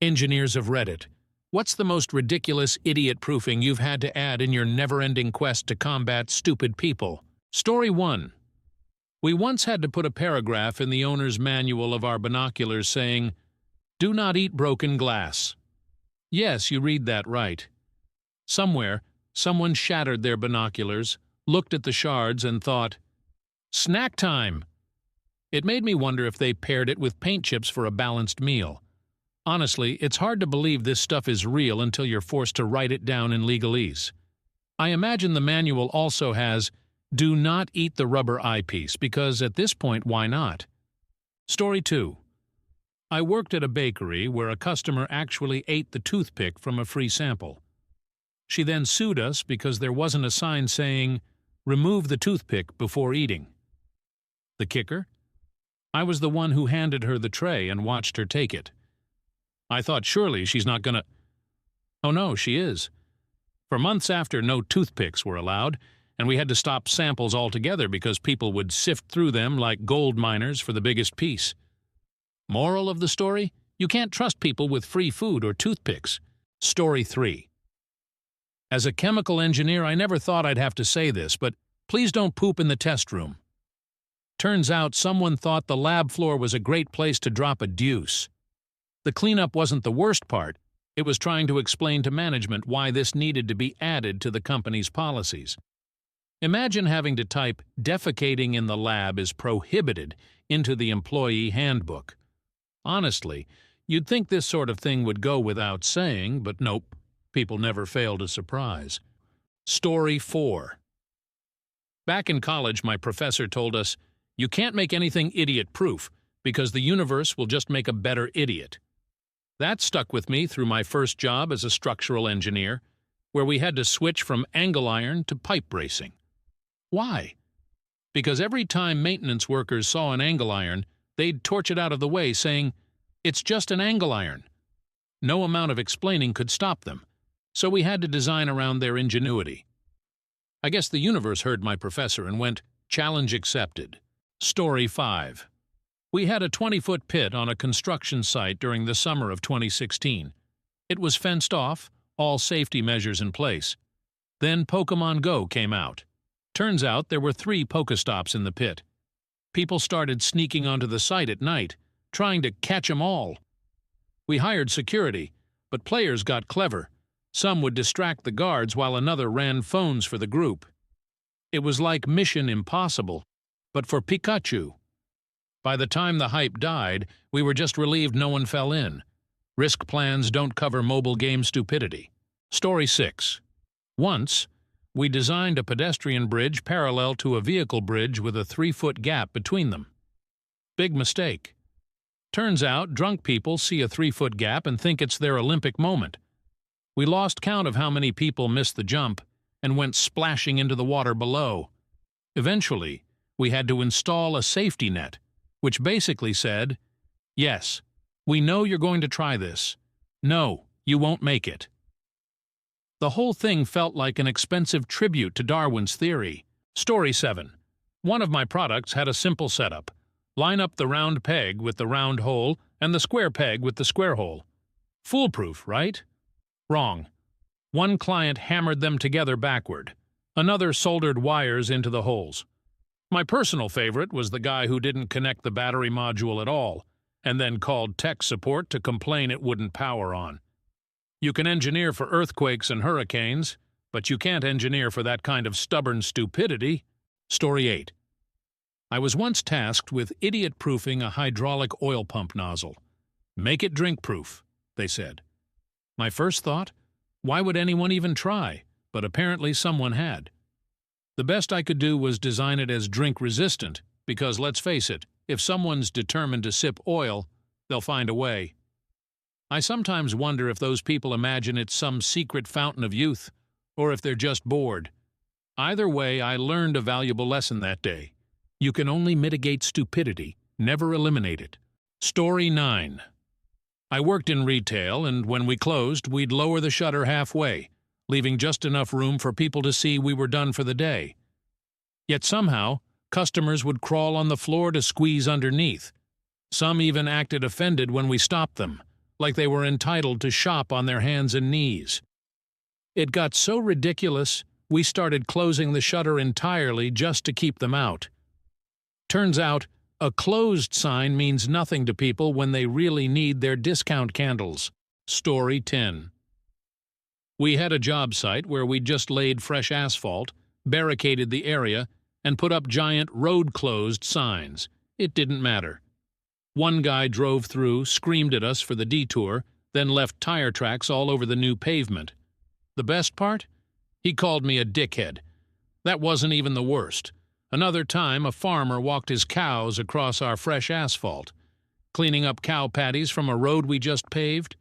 Engineers of Reddit, what's the most ridiculous idiot-proofing you've had to add in your never-ending quest to combat stupid people? Story 1. We once had to put a paragraph in the owner's manual of our binoculars saying, "Do not eat broken glass." Yes, you read that right. Somewhere, someone shattered their binoculars, looked at the shards and thought, "Snack time!" It made me wonder if they paired it with paint chips for a balanced meal. Honestly, it's hard to believe this stuff is real until you're forced to write it down in legalese. I imagine the manual also has, "Do not eat the rubber eyepiece," because at this point, why not? Story 2. I worked at a bakery where a customer actually ate the toothpick from a free sample. She then sued us because there wasn't a sign saying, "Remove the toothpick before eating." The kicker? I was the one who handed her the tray and watched her take it. I thought surely she's not gonna... Oh no, she is. For months after, no toothpicks were allowed, and we had to stop samples altogether because people would sift through them like gold miners for the biggest piece. Moral of the story? You can't trust people with free food or toothpicks. Story 3. As a chemical engineer, I never thought I'd have to say this, but please don't poop in the test room. Turns out someone thought the lab floor was a great place to drop a deuce. The cleanup wasn't the worst part. It was trying to explain to management why this needed to be added to the company's policies. Imagine having to type "defecating in the lab is prohibited" into the employee handbook. Honestly, you'd think this sort of thing would go without saying, but nope, people never fail to surprise. Story 4. Back in college, my professor told us, "You can't make anything idiot-proof because the universe will just make a better idiot." That stuck with me through my first job as a structural engineer, where we had to switch from angle iron to pipe bracing. Why? Because every time maintenance workers saw an angle iron, they'd torch it out of the way saying, "It's just an angle iron." No amount of explaining could stop them, so we had to design around their ingenuity. I guess the universe heard my professor and went, "Challenge accepted." Story 5. We had a 20-foot pit on a construction site during the summer of 2016. It was fenced off, all safety measures in place. Then Pokemon Go came out. Turns out there were 3 Pokestops in the pit. People started sneaking onto the site at night, trying to catch 'em all. We hired security, but players got clever. Some would distract the guards while another ran phones for the group. It was like Mission Impossible, but for Pikachu. By the time the hype died, we were just relieved no one fell in. Risk plans don't cover mobile game stupidity. Story 6. Once, we designed a pedestrian bridge parallel to a vehicle bridge with a 3-foot gap between them. Big mistake. Turns out, drunk people see a 3-foot gap and think it's their Olympic moment. We lost count of how many people missed the jump and went splashing into the water below. Eventually, we had to install a safety net, which basically said, "Yes, we know you're going to try this. No, you won't make it." The whole thing felt like an expensive tribute to Darwin's theory. Story 7. One of my products had a simple setup. Line up the round peg with the round hole and the square peg with the square hole. Foolproof, right? Wrong. One client hammered them together backward. Another soldered wires into the holes. My personal favorite was the guy who didn't connect the battery module at all, and then called tech support to complain it wouldn't power on. You can engineer for earthquakes and hurricanes, but you can't engineer for that kind of stubborn stupidity. Story 8. I was once tasked with idiot-proofing a hydraulic oil pump nozzle. "Make it drink-proof," they said. My first thought, why would anyone even try? But apparently someone had. The best I could do was design it as drink-resistant, because let's face it, if someone's determined to sip oil, they'll find a way. I sometimes wonder if those people imagine it's some secret fountain of youth, or if they're just bored. Either way, I learned a valuable lesson that day. You can only mitigate stupidity, never eliminate it. Story 9. I worked in retail, and when we closed, we'd lower the shutter halfway, leaving just enough room for people to see we were done for the day. Yet somehow, customers would crawl on the floor to squeeze underneath. Some even acted offended when we stopped them. like they were entitled to shop on their hands and knees. It got so ridiculous, we started closing the shutter entirely just to keep them out. Turns out, a closed sign means nothing to people when they really need their discount candles. Story 10. We had a job site where we'd just laid fresh asphalt, barricaded the area, and put up giant road closed signs. It didn't matter. One guy drove through, screamed at us for the detour, then left tire tracks all over the new pavement. The best part? He called me a dickhead. That wasn't even the worst. Another time, a farmer walked his cows across our fresh asphalt, cleaning up cow patties from a road we just paved.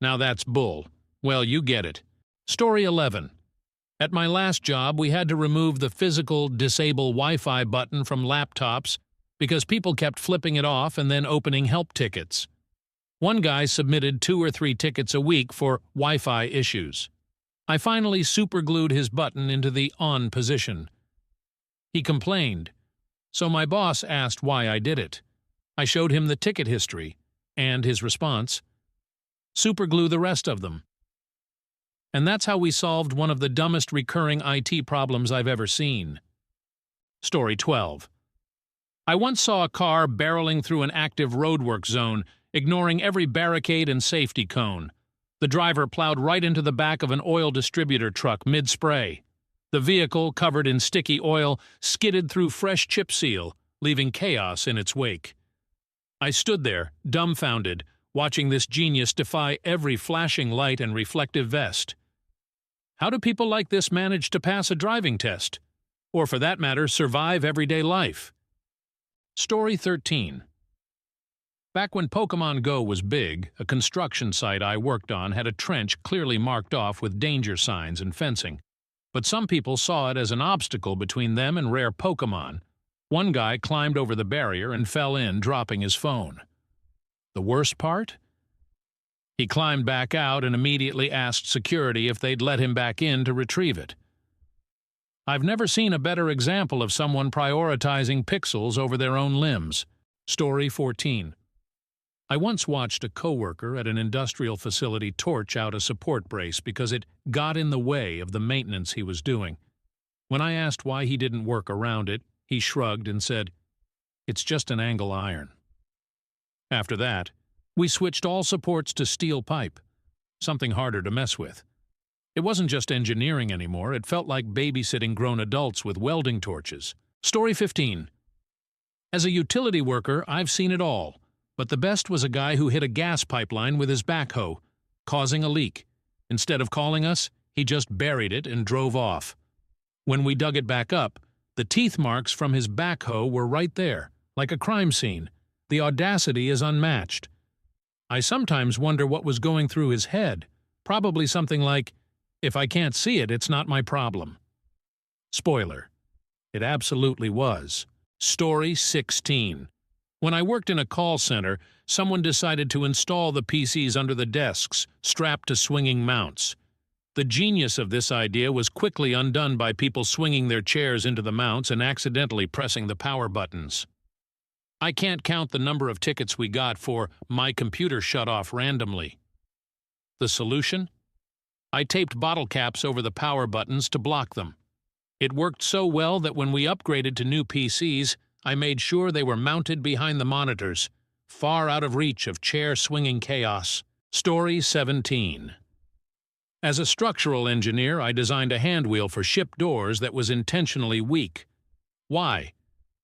Now that's bull. Well, you get it. Story 11. At my last job, we had to remove the physical disable Wi-Fi button from laptops because people kept flipping it off and then opening help tickets. One guy submitted 2 or 3 tickets a week for Wi-Fi issues. I finally superglued his button into the on position. He complained, so my boss asked why I did it. I showed him the ticket history, and his response, superglue the rest of them. And that's how we solved one of the dumbest recurring IT problems I've ever seen. Story 12. I once saw a car barreling through an active roadwork zone, ignoring every barricade and safety cone. The driver plowed right into the back of an oil distributor truck mid-spray. The vehicle, covered in sticky oil, skidded through fresh chip seal, leaving chaos in its wake. I stood there, dumbfounded, watching this genius defy every flashing light and reflective vest. How do people like this manage to pass a driving test? Or, for that matter, survive everyday life? Story 13. Back when Pokemon Go was big, a construction site I worked on had a trench clearly marked off with danger signs and fencing. But some people saw it as an obstacle between them and rare Pokemon. One guy climbed over the barrier and fell in, dropping his phone. The worst part? He climbed back out and immediately asked security if they'd let him back in to retrieve it. I've never seen a better example of someone prioritizing pixels over their own limbs. Story 14. I once watched a coworker at an industrial facility torch out a support brace because it got in the way of the maintenance he was doing. When I asked why he didn't work around it, he shrugged and said, "It's just an angle iron." After that, we switched all supports to steel pipe, something harder to mess with. It wasn't just engineering anymore, it felt like babysitting grown adults with welding torches. Story 15. As a utility worker, I've seen it all, but the best was a guy who hit a gas pipeline with his backhoe, causing a leak. Instead of calling us, he just buried it and drove off. When we dug it back up, the teeth marks from his backhoe were right there, like a crime scene. The audacity is unmatched. I sometimes wonder what was going through his head. Probably something like, "If I can't see it, it's not my problem." Spoiler. It absolutely was. Story 16. When I worked in a call center, someone decided to install the PCs under the desks, strapped to swinging mounts. The genius of this idea was quickly undone by people swinging their chairs into the mounts and accidentally pressing the power buttons. I can't count the number of tickets we got for "my computer shut off randomly." The solution? I taped bottle caps over the power buttons to block them. It worked so well that when we upgraded to new PCs, I made sure they were mounted behind the monitors, far out of reach of chair-swinging chaos. Story 17. As a structural engineer, I designed a handwheel for ship doors that was intentionally weak. Why?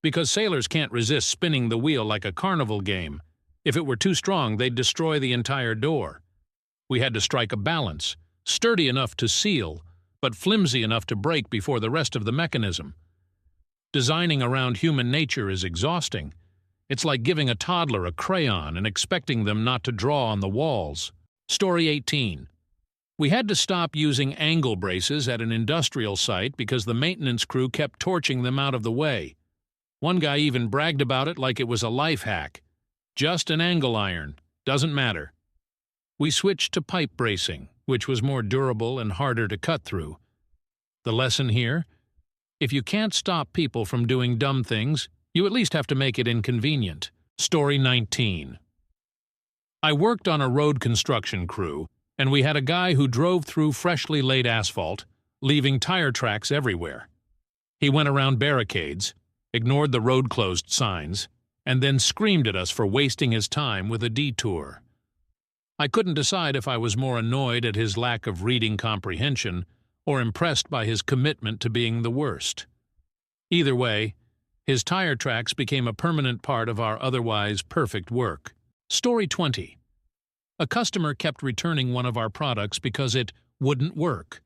Because sailors can't resist spinning the wheel like a carnival game. If it were too strong, they'd destroy the entire door. We had to strike a balance, sturdy enough to seal, but flimsy enough to break before the rest of the mechanism. Designing around human nature is exhausting. It's like giving a toddler a crayon and expecting them not to draw on the walls. Story 18. We had to stop using angle braces at an industrial site because the maintenance crew kept torching them out of the way. One guy even bragged about it like it was a life hack. Just an angle iron. Doesn't matter. We switched to pipe bracing, which was more durable and harder to cut through. The lesson here? If you can't stop people from doing dumb things, you at least have to make it inconvenient. Story 19. I worked on a road construction crew, and we had a guy who drove through freshly laid asphalt, leaving tire tracks everywhere. He went around barricades, ignored the road-closed signs, and then screamed at us for wasting his time with a detour. I couldn't decide if I was more annoyed at his lack of reading comprehension or impressed by his commitment to being the worst. Either way, his tire tracks became a permanent part of our otherwise perfect work. Story 20. A customer kept returning one of our products because it wouldn't work.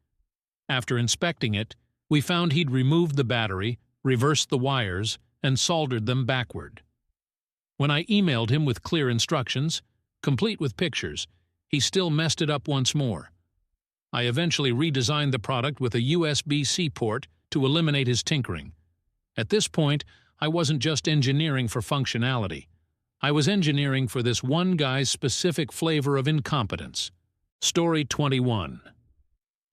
After inspecting it, we found he'd removed the battery, reversed the wires, and soldered them backward. When I emailed him with clear instructions, complete with pictures, he still messed it up once more. I eventually redesigned the product with a USB-C port to eliminate his tinkering. At this point, I wasn't just engineering for functionality. I was engineering for this one guy's specific flavor of incompetence. Story 21.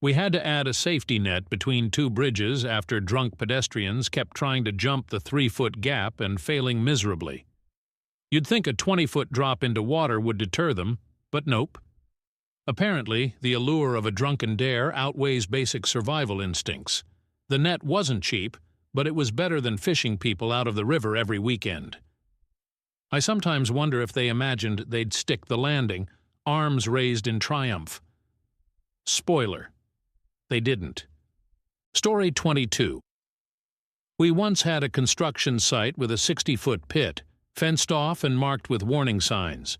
We had to add a safety net between two bridges after drunk pedestrians kept trying to jump the 3-foot gap and failing miserably. You'd think a 20-foot drop into water would deter them, but nope. Apparently, the allure of a drunken dare outweighs basic survival instincts. The net wasn't cheap, but it was better than fishing people out of the river every weekend. I sometimes wonder if they imagined they'd stick the landing, arms raised in triumph. Spoiler: they didn't. Story 22. We once had a construction site with a 60-foot pit, fenced off and marked with warning signs.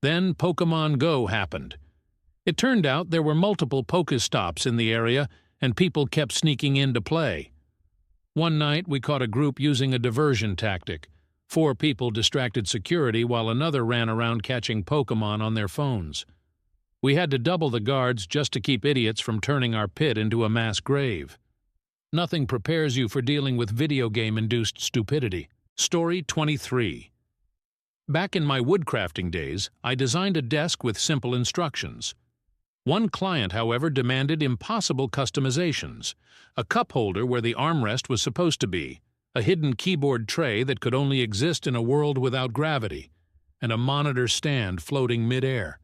Then Pokemon Go happened. It turned out there were multiple Pokestops in the area, and people kept sneaking in to play. One night we caught a group using a diversion tactic. 4 people distracted security while another ran around catching Pokemon on their phones. We had to double the guards just to keep idiots from turning our pit into a mass grave. Nothing prepares you for dealing with video game-induced stupidity. Story 23. Back in my woodcrafting days, I designed a desk with simple instructions. One client, however, demanded impossible customizations: a cup holder where the armrest was supposed to be, a hidden keyboard tray that could only exist in a world without gravity, and a monitor stand floating mid-air.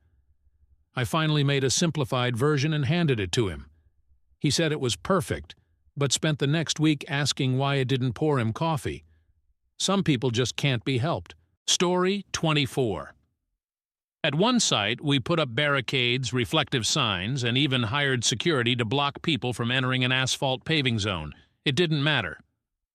I finally made a simplified version and handed it to him. He said it was perfect, but spent the next week asking why it didn't pour him coffee. Some people just can't be helped. Story 24. At one site, we put up barricades, reflective signs, and even hired security to block people from entering an asphalt paving zone. It didn't matter.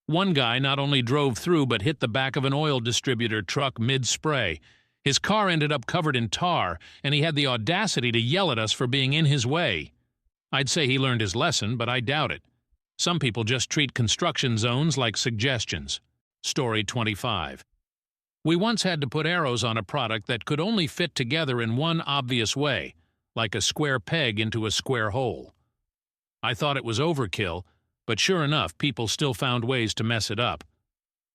One guy not only drove through but hit the back of an oil distributor truck mid-spray. His car ended up covered in tar, and he had the audacity to yell at us for being in his way. I'd say he learned his lesson, but I doubt it. Some people just treat construction zones like suggestions. Story 25. We once had to put arrows on a product that could only fit together in one obvious way, like a square peg into a square hole. I thought it was overkill, but sure enough, people still found ways to mess it up.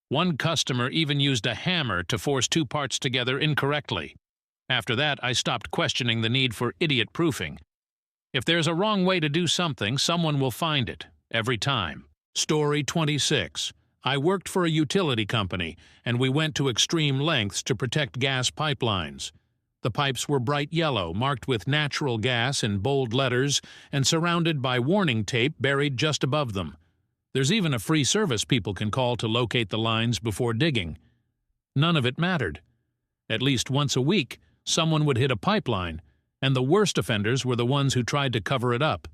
One customer even used a hammer to force 2 parts together incorrectly. After that, I stopped questioning the need for idiot-proofing. If there's a wrong way to do something, someone will find it, every time. Story 26. I worked for a utility company, and we went to extreme lengths to protect gas pipelines. The pipes were bright yellow, marked with natural gas in bold letters, and surrounded by warning tape buried just above them. There's even a free service people can call to locate the lines before digging. None of it mattered. At least once a week, someone would hit a pipeline, and the worst offenders were the ones who tried to cover it up.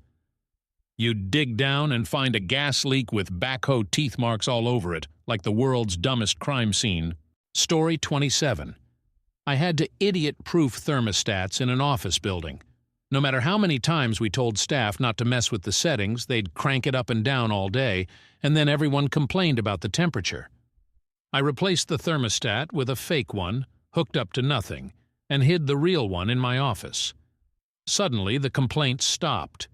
You'd dig down and find a gas leak with backhoe teeth marks all over it, like the world's dumbest crime scene. Story 27. I had to idiot-proof thermostats in an office building. No matter how many times we told staff not to mess with the settings, they'd crank it up and down all day, and then everyone complained about the temperature. I replaced the thermostat with a fake one, hooked up to nothing, and hid the real one in my office. Suddenly, the complaints stopped.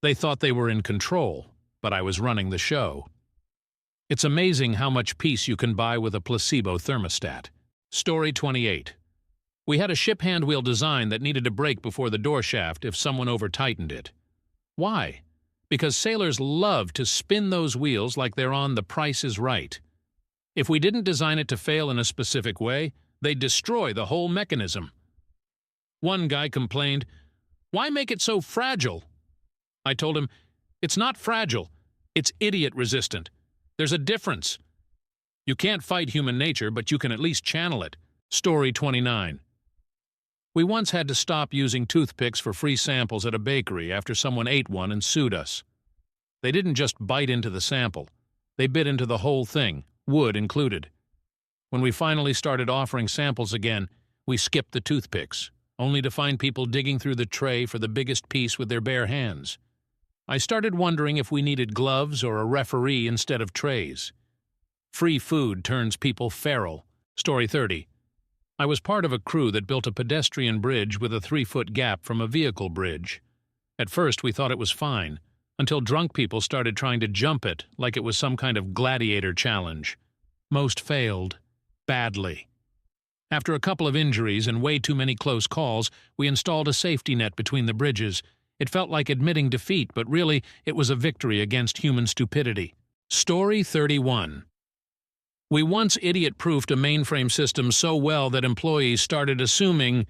They thought they were in control, but I was running the show. It's amazing how much peace you can buy with a placebo thermostat. Story 28. We had a ship handwheel design that needed to break before the door shaft if someone over-tightened it. Why? Because sailors love to spin those wheels like they're on The Price is Right. If we didn't design it to fail in a specific way, they'd destroy the whole mechanism. One guy complained, "Why make it so fragile?" I told him, "It's not fragile, it's idiot-resistant. There's a difference. You can't fight human nature, but you can at least channel it." Story 29. We once had to stop using toothpicks for free samples at a bakery after someone ate one and sued us. They didn't just bite into the sample. They bit into the whole thing, wood included. When we finally started offering samples again, we skipped the toothpicks, only to find people digging through the tray for the biggest piece with their bare hands. I started wondering if we needed gloves or a referee instead of trays. Free food turns people feral. Story 30. I was part of a crew that built a pedestrian bridge with a 3-foot gap from a vehicle bridge. At first we thought it was fine, until drunk people started trying to jump it like it was some kind of gladiator challenge. Most failed. Badly. After a couple of injuries and way too many close calls, we installed a safety net between the bridges. It felt like admitting defeat, but really it was a victory against human stupidity. Story 31. We once idiot-proofed a mainframe system so well that employees started assuming,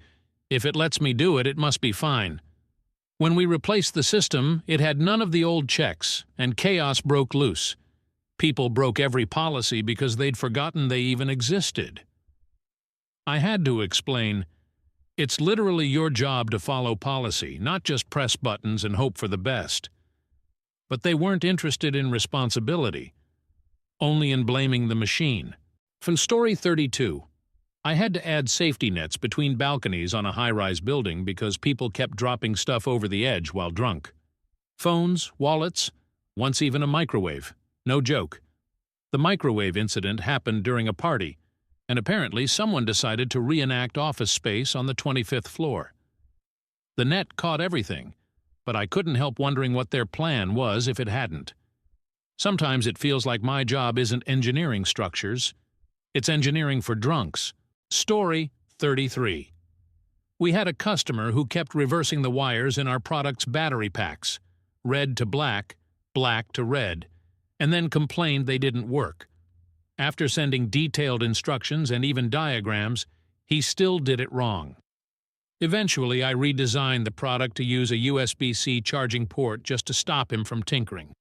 if it lets me do it, it must be fine. When we replaced the system, it had none of the old checks, and chaos broke loose. People broke every policy because they'd forgotten they even existed. I had to explain, it's literally your job to follow policy, not just press buttons and hope for the best. But they weren't interested in responsibility, only in blaming the machine. From Story 32. I had to add safety nets between balconies on a high-rise building because people kept dropping stuff over the edge while drunk. Phones, wallets, once even a microwave. No joke. The microwave incident happened during a party, and apparently someone decided to reenact Office Space on the 25th floor. The net caught everything, but I couldn't help wondering what their plan was if it hadn't. Sometimes it feels like my job isn't engineering structures, it's engineering for drunks. Story 33. We had a customer who kept reversing the wires in our product's battery packs, red to black, black to red, and then complained they didn't work. After sending detailed instructions and even diagrams, he still did it wrong. Eventually, I redesigned the product to use a USB-C charging port just to stop him from tinkering.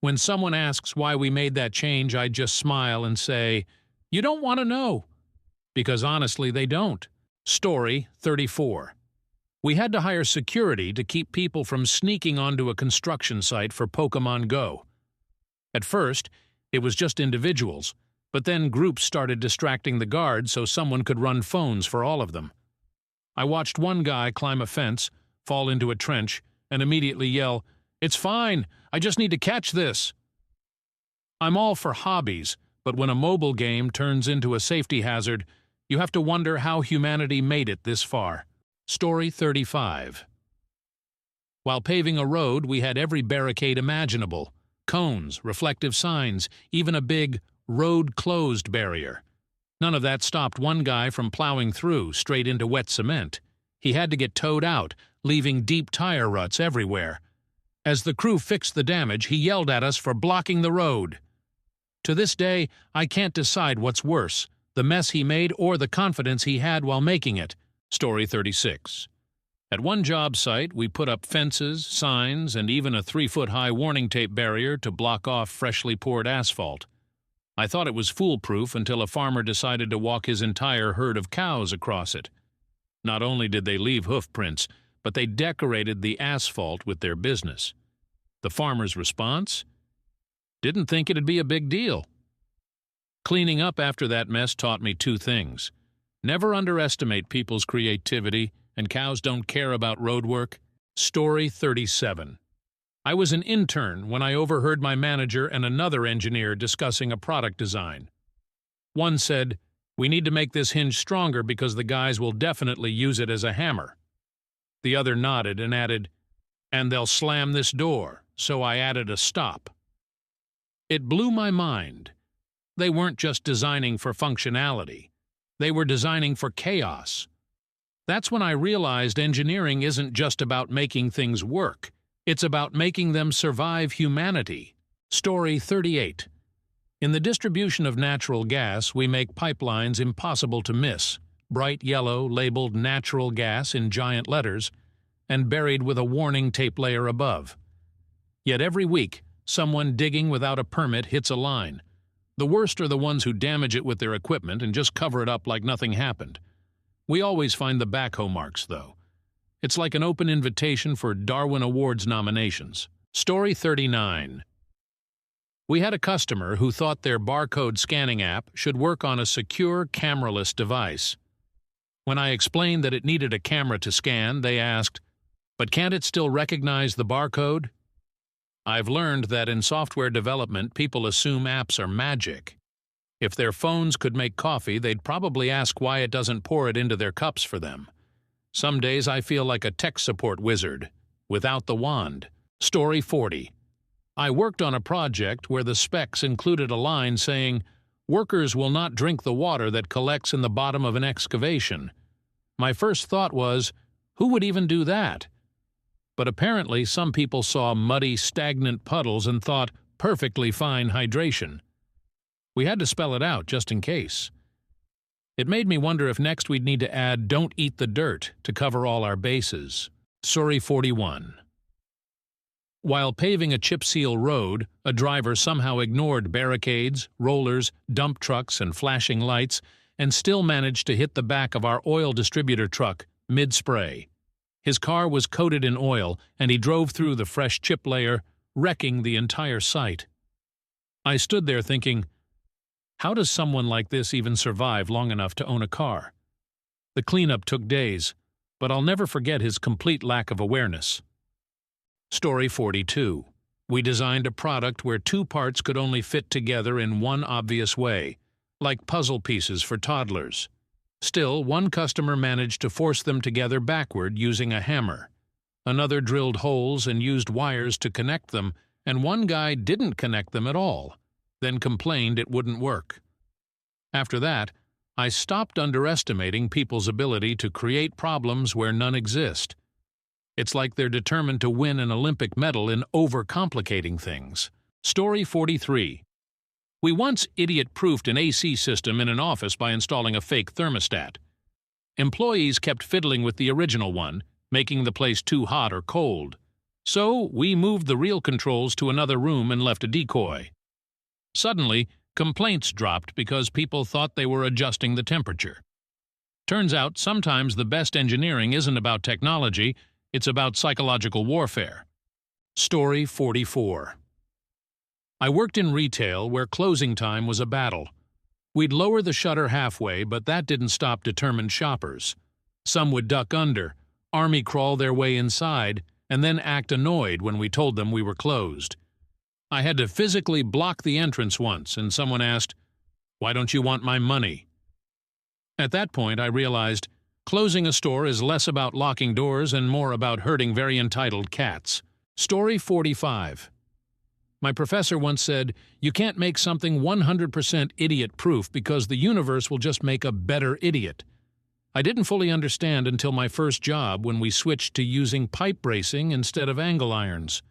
When someone asks why we made that change, I just smile and say, "You don't want to know." Because honestly, they don't. Story 34. We had to hire security to keep people from sneaking onto a construction site for Pokemon Go. At first, it was just individuals, but then groups started distracting the guards so someone could run phones for all of them. I watched one guy climb a fence, fall into a trench, and immediately yell, "It's fine, I just need to catch this." I'm all for hobbies, but when a mobile game turns into a safety hazard, you have to wonder how humanity made it this far. Story 35. While paving a road, we had every barricade imaginable. Cones, reflective signs, even a big "road closed" barrier. None of that stopped one guy from plowing through, straight into wet cement. He had to get towed out, leaving deep tire ruts everywhere. As the crew fixed the damage, he yelled at us for blocking the road. To this day, I can't decide what's worse, the mess he made or the confidence he had while making it. Story 36. At one job site, we put up fences, signs, and even a 3-foot-high warning tape barrier to block off freshly poured asphalt. I thought it was foolproof until a farmer decided to walk his entire herd of cows across it. Not only did they leave hoof prints, but they decorated the asphalt with their business. The farmer's response? Didn't think it'd be a big deal. Cleaning up after that mess taught me 2 things. Never underestimate people's creativity, and cows don't care about road work. Story 37. I was an intern when I overheard my manager and another engineer discussing a product design. One said, "We need to make this hinge stronger because the guys will definitely use it as a hammer." The other nodded and added, "And they'll slam this door," so I added a stop. It blew my mind. They weren't just designing for functionality. They were designing for chaos. That's when I realized engineering isn't just about making things work. It's about making them survive humanity. Story 38. In the distribution of natural gas, we make pipelines impossible to miss. bright yellow labeled natural gas in giant letters, and buried with a warning tape layer above. Yet every week, someone digging without a permit hits a line. The worst are the ones who damage it with their equipment and just cover it up like nothing happened. We always find the backhoe marks, though. It's like an open invitation for Darwin Awards nominations. Story 39. We had a customer who thought their barcode scanning app should work on a secure cameraless device. When I explained that it needed a camera to scan, they asked, "But can't it still recognize the barcode?" I've learned that in software development, people assume apps are magic. If their phones could make coffee, they'd probably ask why it doesn't pour it into their cups for them. Some days I feel like a tech support wizard, without the wand. Story 40. I worked on a project where the specs included a line saying, "Workers will not drink the water that collects in the bottom of an excavation." My first thought was, who would even do that? But apparently some people saw muddy, stagnant puddles and thought, perfectly fine hydration. We had to spell it out just in case. It made me wonder if next we'd need to add "don't eat the dirt" to cover all our bases. Story 41. While paving a chip seal road, a driver somehow ignored barricades, rollers, dump trucks, and flashing lights, and still managed to hit the back of our oil distributor truck mid-spray. His car was coated in oil, and he drove through the fresh chip layer, wrecking the entire site. I stood there thinking, how does someone like this even survive long enough to own a car? The cleanup took days, but I'll never forget his complete lack of awareness. Story 42. We designed a product where two parts could only fit together in one obvious way, like puzzle pieces for toddlers. Still, one customer managed to force them together backward using a hammer. Another drilled holes and used wires to connect them, and one guy didn't connect them at all, then complained it wouldn't work. After that, I stopped underestimating people's ability to create problems where none exist. It's like they're determined to win an Olympic medal in overcomplicating things. Story 43. We once idiot-proofed an AC system in an office by installing a fake thermostat. Employees kept fiddling with the original one, making the place too hot or cold. So we moved the real controls to another room and left a decoy. Suddenly, complaints dropped because people thought they were adjusting the temperature. Turns out sometimes the best engineering isn't about technology, it's about psychological warfare. Story 44. I worked in retail where closing time was a battle. We'd lower the shutter halfway, but that didn't stop determined shoppers. Some would duck under, army crawl their way inside, and then act annoyed when we told them we were closed. I had to physically block the entrance once, and someone asked, "Why don't you want my money?" At that point, I realized closing a store is less about locking doors and more about hurting very entitled cats. Story 45. My professor once said, "You can't make something 100% idiot-proof because the universe will just make a better idiot." I didn't fully understand until my first job when we switched to using pipe bracing instead of angle irons.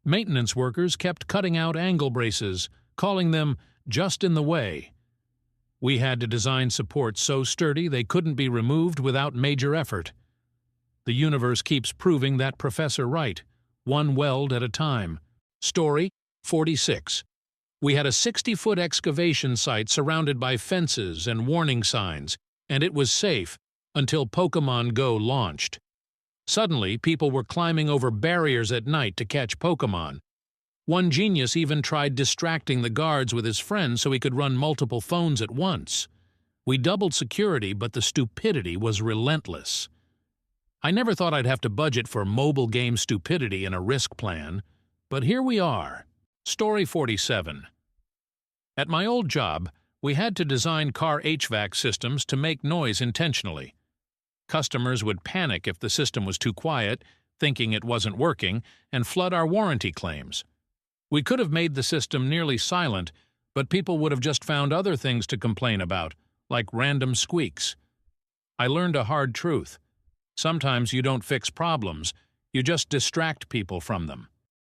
Maintenance workers kept cutting out angle braces, calling them just in the way. We had to design supports so sturdy they couldn't be removed without major effort. The universe keeps proving that professor right, one weld at a time. Story 46. We had a 60-foot excavation site surrounded by fences and warning signs, and it was safe until Pokémon Go launched. Suddenly, people were climbing over barriers at night to catch Pokémon. One genius even tried distracting the guards with his friends so he could run multiple phones at once. We doubled security, but the stupidity was relentless. I never thought I'd have to budget for mobile game stupidity in a risk plan, but here we are. Story 47. At my old job, we had to design car HVAC systems to make noise intentionally. Customers would panic if the system was too quiet, thinking it wasn't working, and flood our warranty claims. We could have made the system nearly silent, but people would have just found other things to complain about, like random squeaks. I learned a hard truth. Sometimes you don't fix problems, you just distract people from them.